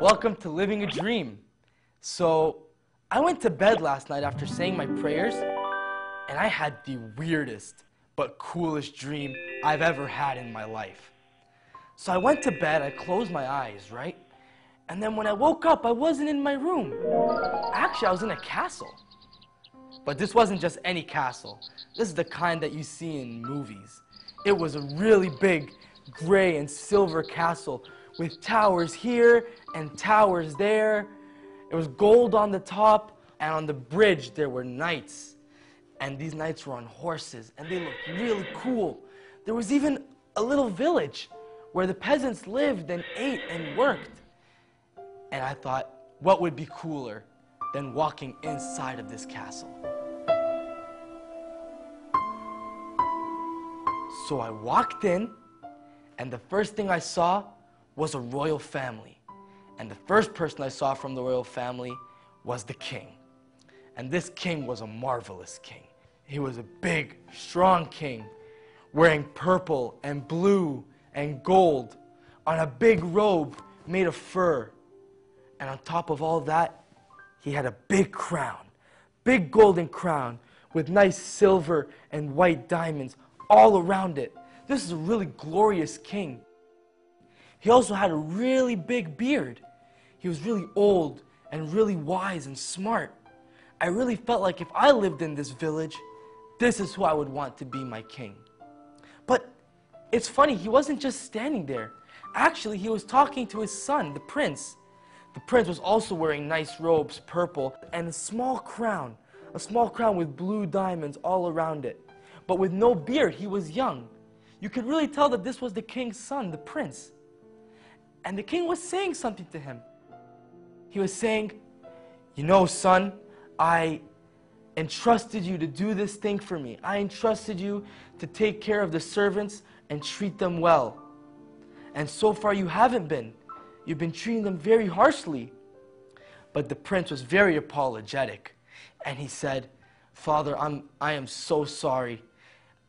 Welcome to Living a Dream. So, I went to bed last night after saying my prayers, and I had the weirdest but coolest dream I've ever had in my life. So I went to bed, I closed my eyes, right? And then when I woke up, I wasn't in my room. Actually, I was in a castle. But this wasn't just any castle. This is the kind that you see in movies. It was a really big gray and silver castle with towers here and towers there. It was gold on the top, and on the bridge there were knights. And these knights were on horses, and they looked really cool. There was even a little village where the peasants lived and ate and worked. And I thought, what would be cooler than walking inside of this castle? So I walked in, and the first thing I saw was a royal family. And the first person I saw from the royal family was the king. And this king was a marvelous king. He was a big, strong king, wearing purple and blue and gold on a big robe made of fur. And on top of all that, he had a big crown, big golden crown with nice silver and white diamonds all around it. This is a really glorious king. He also had a really big beard. He was really old and really wise and smart. I really felt like if I lived in this village, this is who I would want to be my king. But it's funny, he wasn't just standing there. Actually, he was talking to his son, the prince. The prince was also wearing nice robes, purple, and a small crown with blue diamonds all around it. But with no beard, he was young. You could really tell that this was the king's son, the prince. And the king was saying something to him. He was saying, you know, son, I entrusted you to do this thing for me. I entrusted you to take care of the servants and treat them well. And so far you haven't been. You've been treating them very harshly. But the prince was very apologetic. And he said, Father, I am so sorry.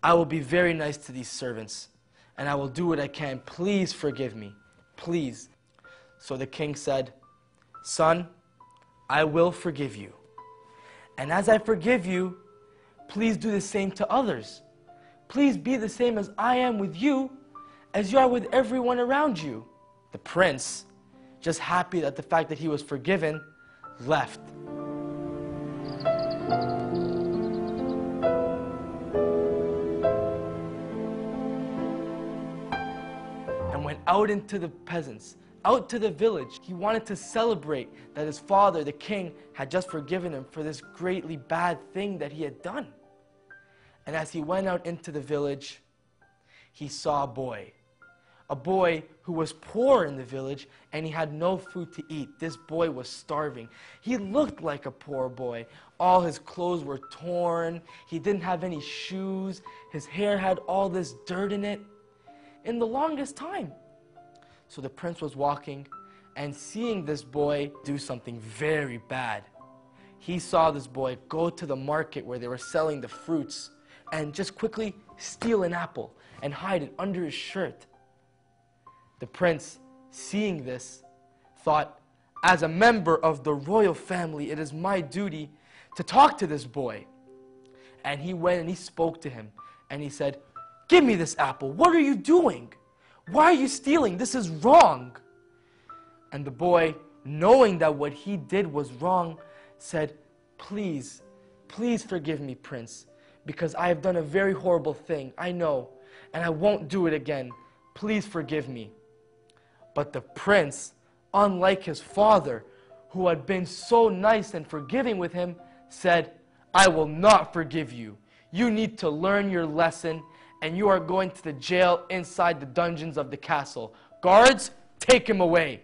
I will be very nice to these servants. And I will do what I can. Please forgive me. Please. So the king said, son, I will forgive you. And as I forgive you, please do the same to others. Please be the same as I am with you, as you are with everyone around you. The prince, just happy at the fact that he was forgiven, left. And went out into the peasants, out to the village. He wanted to celebrate that his father, the king, had just forgiven him for this greatly bad thing that he had done. And as he went out into the village, he saw a boy who was poor in the village, and he had no food to eat. This boy was starving. He looked like a poor boy. All his clothes were torn. He didn't have any shoes. His hair had all this dirt in it. In the longest time. So the prince was walking and seeing this boy do something very bad. He saw this boy go to the market where they were selling the fruits and just quickly steal an apple and hide it under his shirt. The prince, seeing this, thought, as a member of the royal family, it is my duty to talk to this boy. And he went and he spoke to him and he said, give me this apple. What are you doing? Why are you stealing? This is wrong. And the boy, knowing that what he did was wrong, said, please, please forgive me, prince, because I have done a very horrible thing. I know, and I won't do it again. Please forgive me. But the prince, unlike his father, who had been so nice and forgiving with him, said, I will not forgive you. You need to learn your lesson, and you are going to the jail inside the dungeons of the castle. Guards, take him away.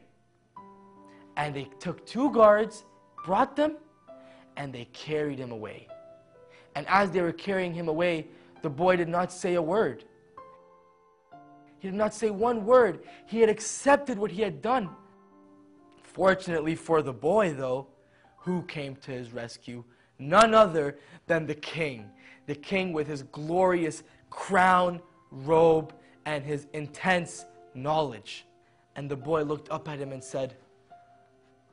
And they took 2 guards, brought them, and they carried him away. And as they were carrying him away, the boy did not say a word. He did not say one word. He had accepted what he had done. Fortunately for the boy, though, who came to his rescue, none other than the king with his glorious crown, robe, and his intense knowledge. And the boy looked up at him and said,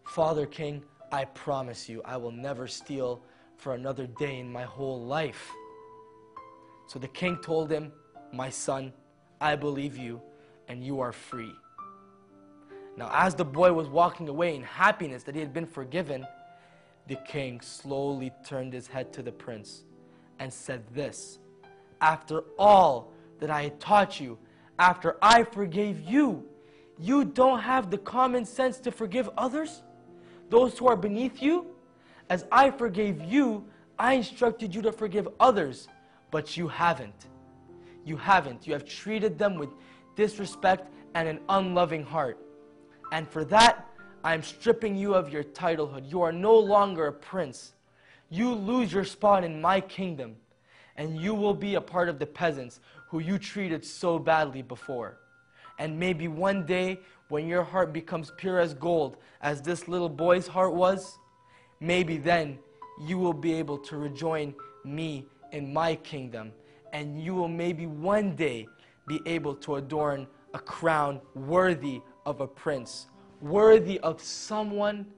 "Father King, I promise you I will never steal for another day in my whole life." So the king told him, "My son, I believe you, and you are free." Now as the boy was walking away in happiness that he had been forgiven, the king slowly turned his head to the prince and said this, "After all that I had taught you, after I forgave you, you don't have the common sense to forgive others, those who are beneath you? As I forgave you, I instructed you to forgive others, but you haven't. You haven't. You have treated them with disrespect and an unloving heart. And for that, I am stripping you of your titlehood. You are no longer a prince. You lose your spot in my kingdom, and you will be a part of the peasants who you treated so badly before. And maybe one day, when your heart becomes pure as gold, as this little boy's heart was, maybe then you will be able to rejoin me in my kingdom, and you will maybe one day be able to adorn a crown worthy of a prince, worthy of someone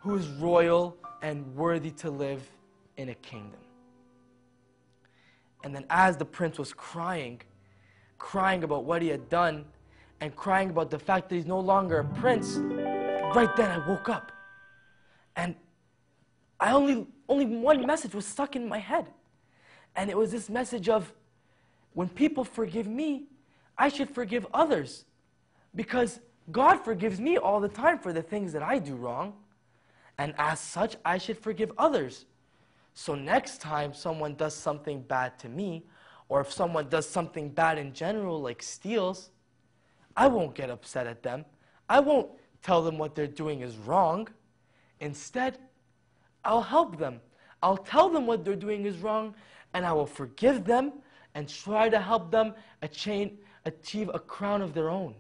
who is royal and worthy to live in a kingdom." And then as the prince was crying about what he had done, and crying about the fact that he's no longer a prince, right then I woke up. And only one message was stuck in my head. And it was this message of, when people forgive me, I should forgive others. Because God forgives me all the time for the things that I do wrong. And as such, I should forgive others. So next time someone does something bad to me, or if someone does something bad in general, like steals, I won't get upset at them. I won't tell them what they're doing is wrong. Instead, I'll help them. I'll tell them what they're doing is wrong, and I will forgive them and try to help them achieve a crown of their own.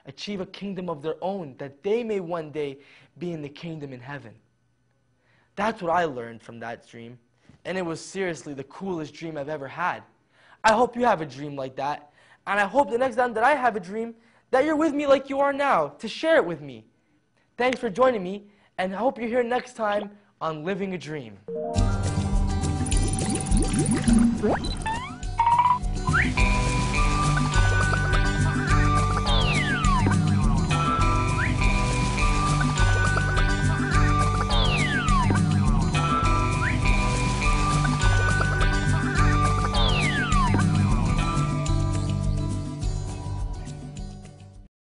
Achieve a kingdom of their own, that they may one day be in the kingdom in heaven. That's what I learned from that dream. And it was seriously the coolest dream I've ever had. I hope you have a dream like that. And I hope the next time that I have a dream, that you're with me like you are now, to share it with me. Thanks for joining me, and I hope you're here next time on Living a Dream.